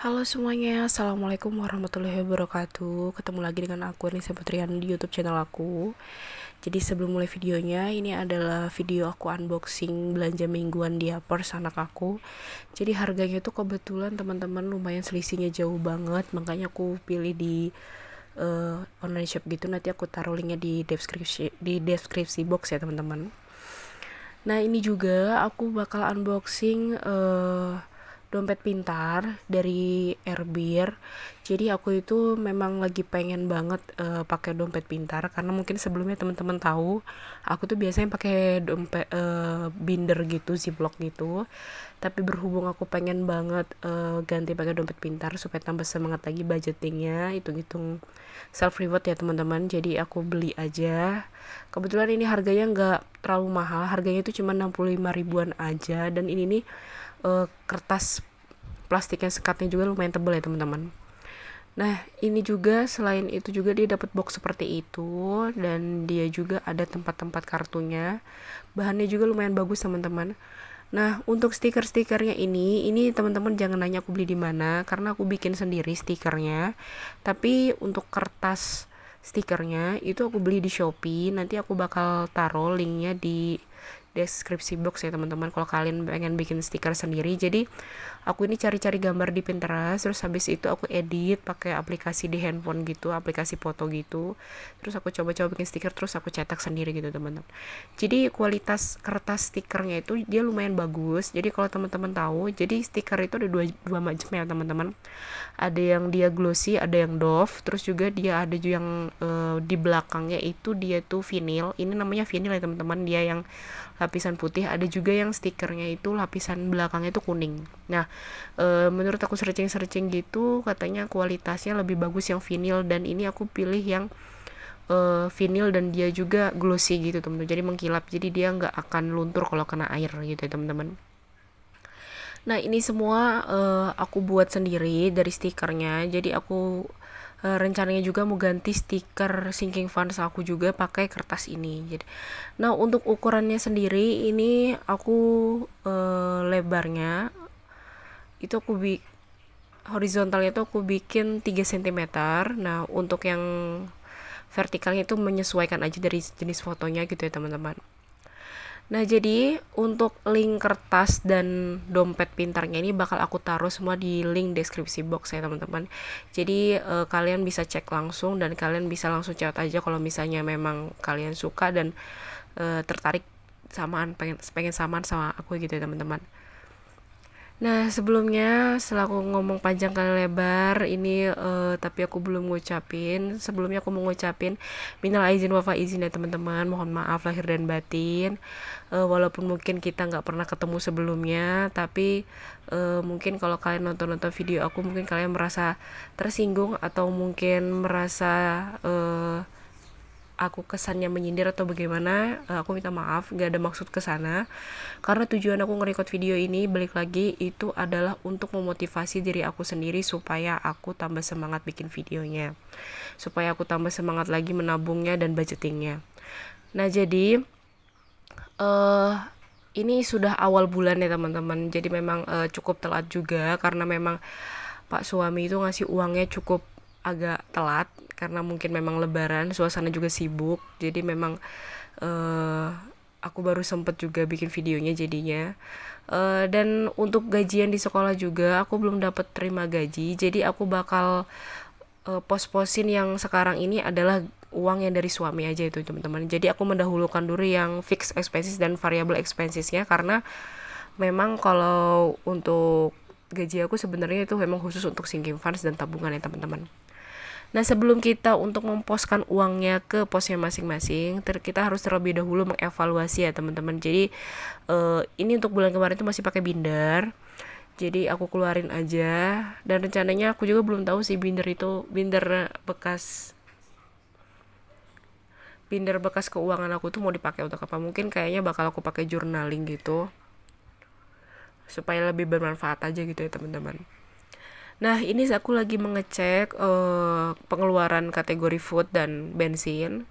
Halo semuanya, Assalamualaikum warahmatullahi wabarakatuh. Ketemu lagi dengan aku Nisa Putrian di YouTube channel aku. Jadi sebelum mulai videonya, ini adalah video aku unboxing belanja mingguan di Pers anak aku. Jadi harganya tuh kebetulan teman-teman lumayan selisihnya jauh banget, makanya aku pilih di online shop gitu. Nanti aku taruh linknya di deskripsi box ya teman-teman. Nah ini juga aku bakal unboxing dompet pintar dari Airbir. Jadi aku itu memang lagi pengen banget pakai dompet pintar karena mungkin sebelumnya teman-teman tahu aku tuh biasanya pakai dompet binder gitu, ziplock gitu. Tapi berhubung aku pengen banget ganti pakai dompet pintar supaya tambah semangat lagi budgetingnya, hitung-hitung self reward ya teman-teman. Jadi aku beli aja. Kebetulan ini harganya nggak terlalu mahal, harganya itu cuma 65 ribuan aja. Dan ini nih kertas plastiknya sekatnya juga lumayan tebal ya teman-teman. Nah ini juga selain itu juga dia dapat box seperti itu, dan dia juga ada tempat-tempat kartunya. Bahannya juga lumayan bagus teman-teman. Nah untuk stiker-stikernya ini teman-teman jangan nanya aku beli di mana karena aku bikin sendiri stikernya. Tapi untuk kertas stikernya itu aku beli di Shopee. Nanti aku bakal taruh linknya di deskripsi box ya teman-teman kalau kalian pengen bikin stiker sendiri. Jadi aku ini cari-cari gambar di Pinterest, terus habis itu aku edit pakai aplikasi di handphone gitu, aplikasi foto gitu, terus aku coba-coba bikin stiker, terus aku cetak sendiri gitu teman-teman. Jadi kualitas kertas stikernya itu dia lumayan bagus. Jadi kalau teman-teman tahu, jadi stiker itu ada dua macam ya teman-teman. Ada yang dia glossy, ada yang doff, terus juga dia ada juga yang di belakangnya itu dia tuh vinil. Ini namanya vinil ya teman-teman, dia yang lapisan putih. Ada juga yang stikernya itu lapisan belakangnya itu kuning. Nah menurut aku searching gitu katanya kualitasnya lebih bagus yang vinil, dan ini aku pilih yang vinil dan dia juga glossy gitu teman-teman, jadi mengkilap, jadi dia nggak akan luntur kalau kena air gitu ya teman-teman. Nah ini semua aku buat sendiri dari stikernya. Jadi aku rencananya juga mau ganti stiker sinking funds aku juga pakai kertas ini. Jadi, nah untuk ukurannya sendiri ini aku lebarnya itu horizontalnya itu aku bikin 3 cm. Nah untuk yang vertikalnya itu menyesuaikan aja dari jenis fotonya gitu ya teman-teman. Nah jadi untuk link kertas dan dompet pintarnya ini bakal aku taruh semua di link deskripsi box ya teman-teman. Jadi kalian bisa cek langsung dan kalian bisa langsung chat aja kalau misalnya memang kalian suka dan tertarik pengen samaan sama aku gitu ya teman-teman. Nah sebelumnya setelah aku ngomong panjang kali lebar ini tapi aku belum ngucapin. Sebelumnya aku mau ngucapin minal aizin wal faizin ya teman-teman. Mohon maaf lahir dan batin. Walaupun mungkin kita nggak pernah ketemu sebelumnya, tapi mungkin kalau kalian nonton video aku mungkin kalian merasa tersinggung atau mungkin merasa aku kesannya menyindir atau bagaimana. Aku minta maaf, gak ada maksud kesana, karena tujuan aku nge-record video ini balik lagi itu adalah untuk memotivasi diri aku sendiri supaya aku tambah semangat bikin videonya, supaya aku tambah semangat lagi menabungnya dan budgetingnya. Nah jadi uh, ini sudah awal bulan ya teman-teman, jadi memang cukup telat juga karena memang Pak suami itu ngasih uangnya cukup agak telat karena mungkin memang lebaran, suasana juga sibuk. Jadi memang aku baru sempet juga bikin videonya jadinya. Dan untuk gajian di sekolah juga aku belum dapat terima gaji. Jadi aku bakal pos-posin yang sekarang ini adalah uang yang dari suami aja itu teman-teman. Jadi aku mendahulukan dulu yang fixed expenses dan variable expensesnya, karena memang kalau untuk gaji aku sebenarnya itu memang khusus untuk sinking funds dan tabungan ya teman-teman. Nah sebelum kita untuk memposkan uangnya ke posnya masing-masing, kita harus terlebih dahulu mengevaluasi ya teman-teman. Jadi ini untuk bulan kemarin itu masih pakai binder, jadi aku keluarin aja. Dan rencananya aku juga belum tahu sih binder bekas keuangan aku tuh mau dipakai untuk apa. Mungkin kayaknya bakal aku pakai journaling gitu supaya lebih bermanfaat aja gitu ya teman-teman. Nah ini aku lagi mengecek pengeluaran kategori food dan bensin.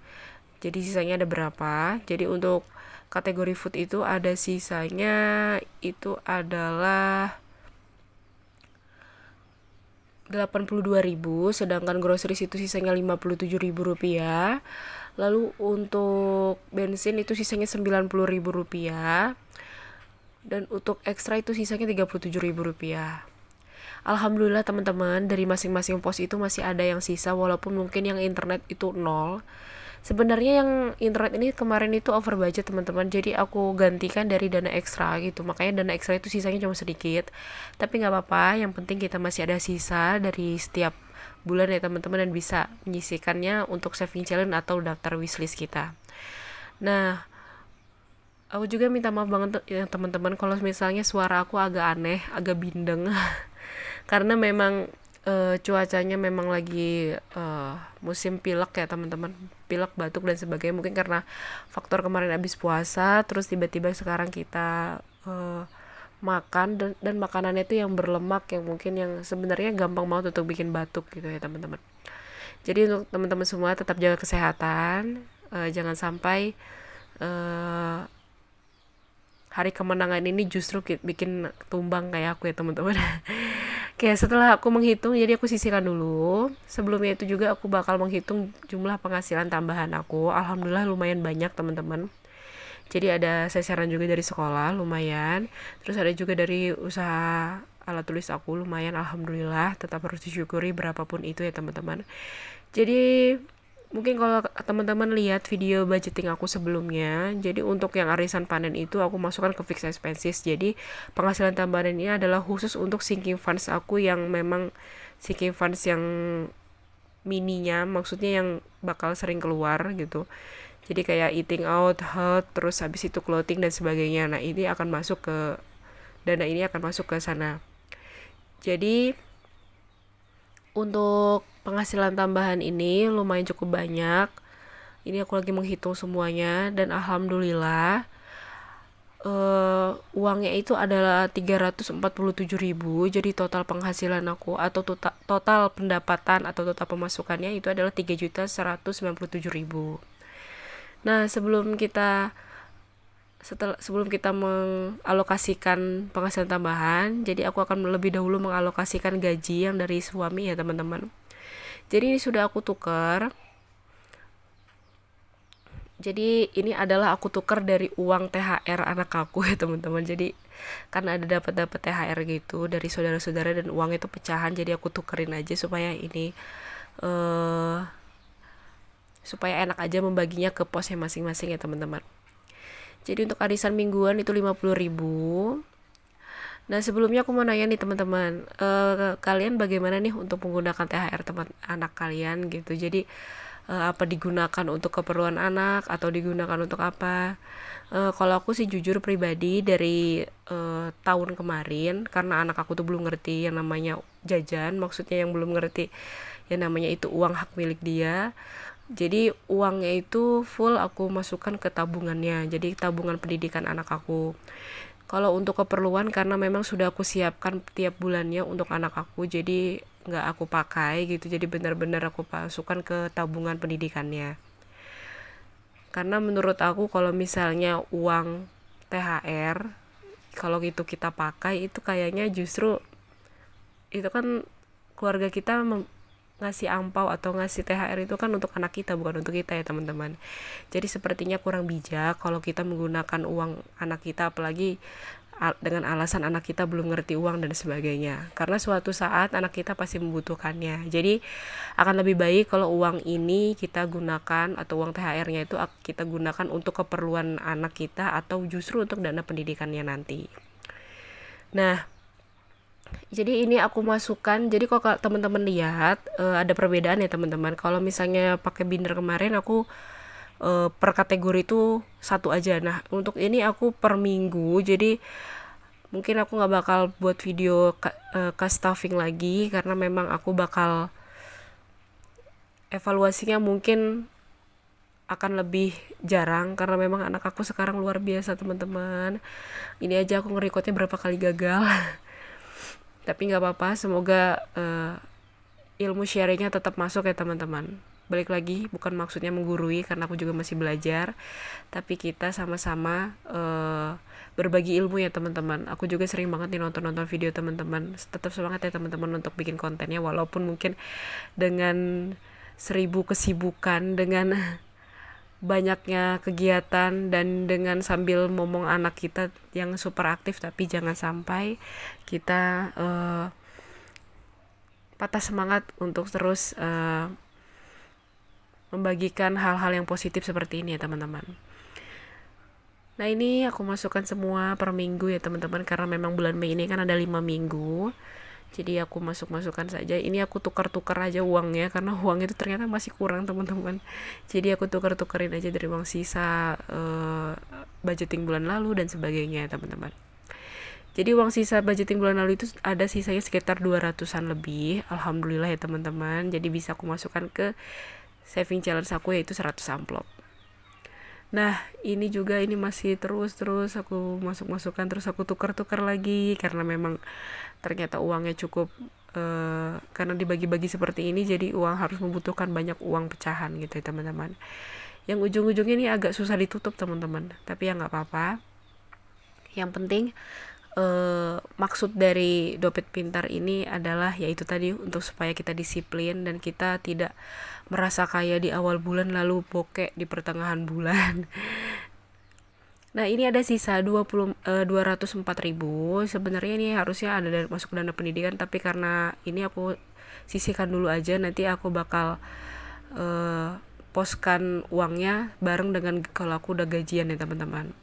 Jadi sisanya ada berapa. Jadi untuk kategori food itu ada sisanya itu adalah 82.000, sedangkan groceries itu sisanya 57.000 rupiah. Lalu untuk bensin itu sisanya 90.000 rupiah, dan untuk ekstra itu sisanya 37.000 rupiah. Alhamdulillah teman-teman, dari masing-masing pos itu masih ada yang sisa, walaupun mungkin yang internet itu nol. Sebenarnya yang internet ini kemarin itu over budget teman-teman, jadi aku gantikan dari dana ekstra gitu, makanya dana ekstra itu sisanya cuma sedikit. Tapi nggak apa-apa, yang penting kita masih ada sisa dari setiap bulan ya teman-teman, dan bisa menyisihkannya untuk saving challenge atau daftar wishlist kita. Nah, aku juga minta maaf banget ya teman-teman kalau misalnya suara aku agak aneh, agak bindeng. Karena memang cuacanya memang lagi musim pilek ya teman-teman, pilek, batuk dan sebagainya. Mungkin karena faktor kemarin habis puasa, terus tiba-tiba sekarang kita makan dan makanannya itu yang berlemak, yang mungkin yang sebenarnya gampang banget untuk bikin batuk gitu ya teman-teman. Jadi untuk teman-teman semua tetap jaga kesehatan, jangan sampai hari kemenangan ini justru bikin tumbang kayak aku ya teman-teman. Oke, setelah aku menghitung, jadi aku sisihkan dulu. Sebelumnya itu juga aku bakal menghitung jumlah penghasilan tambahan aku. Alhamdulillah lumayan banyak teman-teman. Jadi ada sasaran juga dari sekolah, lumayan. Terus ada juga dari usaha alat tulis aku, lumayan. Alhamdulillah, tetap harus disyukuri berapapun itu ya teman-teman. Jadi mungkin kalau teman-teman lihat video budgeting aku sebelumnya, jadi untuk yang arisan panen itu aku masukkan ke fixed expenses. Jadi penghasilan tambahan ini adalah khusus untuk sinking funds aku, yang memang sinking funds yang mininya, maksudnya yang bakal sering keluar gitu. Jadi kayak eating out, health, terus habis itu clothing dan sebagainya. Nah, ini akan masuk ke dana, ini akan masuk ke sana. Jadi untuk penghasilan tambahan ini lumayan cukup banyak. Ini aku lagi menghitung semuanya, dan alhamdulillah uangnya itu adalah 347.000. Jadi total penghasilan aku atau total pendapatan atau total pemasukannya itu adalah 3.197.000. Nah, sebelum kita mengalokasikan penghasilan tambahan, jadi aku akan lebih dahulu mengalokasikan gaji yang dari suami ya teman-teman. Jadi ini sudah aku tukar. Jadi ini adalah aku tukar dari uang THR anak aku ya teman-teman. Jadi karena ada dapat THR gitu dari saudara-saudara dan uang itu pecahan, jadi aku tukerin aja supaya ini supaya enak aja membaginya ke posnya masing-masing ya teman-teman. Jadi untuk arisan mingguan itu 50.000. Nah, sebelumnya aku mau nanya nih teman-teman, kalian bagaimana nih untuk menggunakan THR teman anak kalian gitu. Jadi apa digunakan untuk keperluan anak atau digunakan untuk apa? Kalau aku sih jujur pribadi dari tahun kemarin, karena anak aku tuh belum ngerti yang namanya jajan, maksudnya yang belum ngerti yang namanya itu uang hak milik dia. Jadi uangnya itu full aku masukkan ke tabungannya, jadi tabungan pendidikan anak aku. Kalau untuk keperluan, karena memang sudah aku siapkan tiap bulannya untuk anak aku, jadi nggak aku pakai gitu, jadi benar-benar aku masukkan ke tabungan pendidikannya. Karena menurut aku kalau misalnya uang THR, kalau itu kita pakai, itu kayaknya justru itu kan keluarga kita ngasih ampau atau ngasih THR itu kan untuk anak kita, bukan untuk kita ya teman-teman. Jadi sepertinya kurang bijak kalau kita menggunakan uang anak kita, apalagi dengan alasan anak kita belum ngerti uang dan sebagainya, karena suatu saat anak kita pasti membutuhkannya. Jadi akan lebih baik kalau uang ini kita gunakan, atau uang THR-nya itu kita gunakan untuk keperluan anak kita atau justru untuk dana pendidikannya nanti. Nah, jadi ini aku masukkan. Jadi kalau teman-teman lihat ada perbedaan ya teman-teman. Kalau misalnya pakai binder kemarin aku per kategori itu satu aja. Nah, untuk ini aku per minggu. Jadi mungkin aku nggak bakal buat video cash stuffing lagi, karena memang aku bakal evaluasinya mungkin akan lebih jarang, karena memang anak aku sekarang luar biasa teman-teman. Ini aja aku nge-recordnya berapa kali gagal. Tapi nggak apa-apa, semoga ilmu sharingnya tetap masuk ya teman-teman. balik lagi bukan maksudnya menggurui karena aku juga masih belajar, tapi kita sama-sama berbagi ilmu ya teman-teman. Aku juga sering banget nih nonton video teman-teman. Tetap semangat ya teman-teman untuk bikin kontennya, walaupun mungkin dengan 1000 kesibukan, dengan banyaknya kegiatan, dan dengan sambil ngomong anak kita yang super aktif, tapi jangan sampai kita patah semangat untuk terus membagikan hal-hal yang positif seperti ini ya teman-teman. Nah ini aku masukkan semua per minggu ya teman-teman, karena memang bulan Mei ini kan ada 5 minggu. Jadi aku masukkan saja. Ini aku tukar-tukar aja uangnya, karena uang itu ternyata masih kurang teman-teman. Jadi aku tukar-tukarin aja dari uang sisa budgeting bulan lalu dan sebagainya teman-teman. Jadi uang sisa budgeting bulan lalu itu ada sisanya sekitar 200-an lebih. Alhamdulillah ya teman-teman. Jadi bisa aku masukkan ke saving challenge aku, yaitu 100 amplop. Nah ini juga ini masih terus aku masukkan, terus aku tukar lagi, karena memang ternyata uangnya cukup, karena dibagi-bagi seperti ini, jadi uang harus membutuhkan banyak uang pecahan gitu ya teman-teman. Yang ujung-ujungnya ini agak susah ditutup teman-teman, tapi ya nggak apa-apa. Yang penting maksud dari dompet pintar ini adalah yaitu tadi, untuk supaya kita disiplin dan kita tidak merasa kaya di awal bulan lalu bokek di pertengahan bulan. Nah ini ada sisa 204.000. Sebenarnya ini harusnya ada masuk dana pendidikan, tapi karena ini aku sisihkan dulu aja, nanti aku bakal postkan uangnya bareng dengan kalau aku udah gajian ya teman-teman.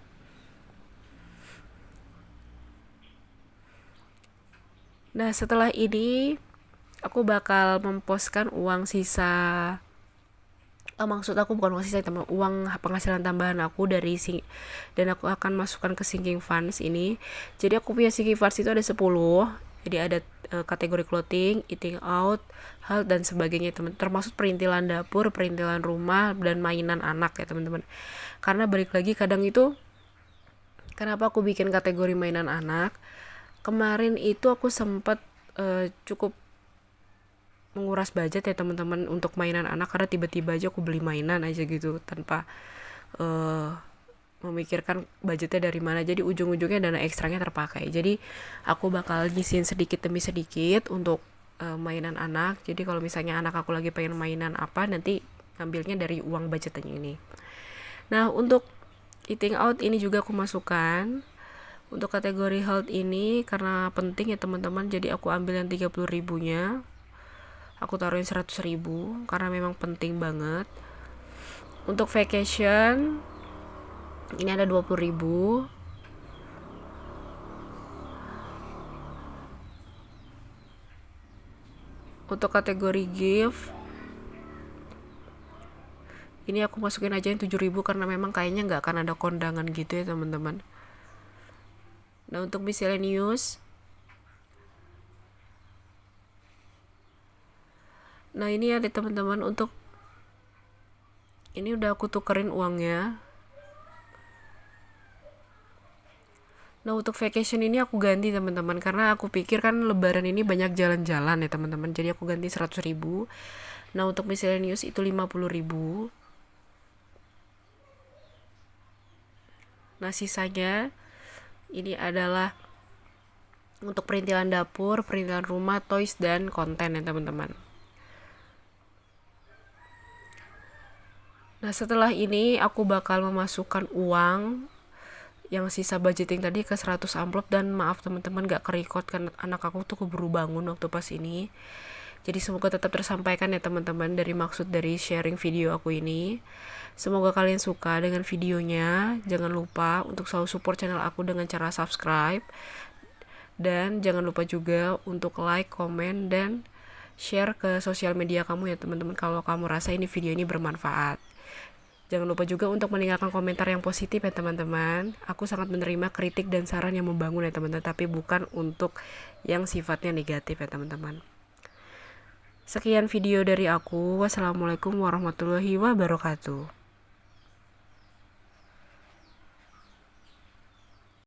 Nah setelah ini aku bakal memposkan uang sisa, maksud aku bukan uang sisa teman, uang penghasilan tambahan aku dari dan aku akan masukkan ke sinking funds ini. Jadi aku punya sinking funds itu ada 10. Jadi ada kategori clothing, eating out, health dan sebagainya teman, termasuk perintilan dapur, perintilan rumah, dan mainan anak ya teman-teman. Karena balik lagi, kadang itu kenapa aku bikin kategori mainan anak, kemarin itu aku sempat cukup menguras budget ya teman-teman untuk mainan anak, karena tiba-tiba aja aku beli mainan aja gitu tanpa memikirkan budgetnya dari mana. Jadi ujung-ujungnya dana ekstranya terpakai. Jadi aku bakal nyisihin sedikit demi sedikit untuk mainan anak. Jadi kalau misalnya anak aku lagi pengen mainan apa, nanti ngambilnya dari uang budgetnya ini. Nah untuk eating out ini juga aku masukkan. Untuk kategori health ini karena penting ya teman-teman, jadi aku ambil yang 30.000-nya, aku taruhin 100.000 karena memang penting banget. Untuk vacation ini ada 20.000. Untuk kategori gift ini aku masukin aja yang 7.000 karena memang kayaknya nggak akan ada kondangan gitu ya teman-teman. Nah untuk miscellaneous, nah ini ada teman-teman, untuk ini udah aku tukerin uangnya. Nah untuk vacation ini aku ganti teman-teman, karena aku pikir kan lebaran ini banyak jalan-jalan ya teman-teman, jadi aku ganti 100.000. Nah untuk miscellaneous itu 50.000. Nah sisanya ini adalah untuk perintilan dapur, perintilan rumah, toys, dan konten ya teman-teman. Nah setelah ini aku bakal memasukkan uang yang sisa budgeting tadi ke 100 amplop. Dan maaf teman-teman gak kerekod kan anak aku tuh keburu bangun waktu pas ini. Jadi semoga tetap tersampaikan ya teman-teman dari maksud dari sharing video aku ini. Semoga kalian suka dengan videonya. Jangan lupa untuk selalu support channel aku dengan cara subscribe. Dan jangan lupa juga untuk like, komen, dan share ke sosial media kamu ya teman-teman kalau kamu rasa ini video ini bermanfaat. Jangan lupa juga untuk meninggalkan komentar yang positif ya teman-teman. Aku sangat menerima kritik dan saran yang membangun ya teman-teman, tapi bukan untuk yang sifatnya negatif ya teman-teman. Sekian video dari aku. Wassalamualaikum warahmatullahi wabarakatuh.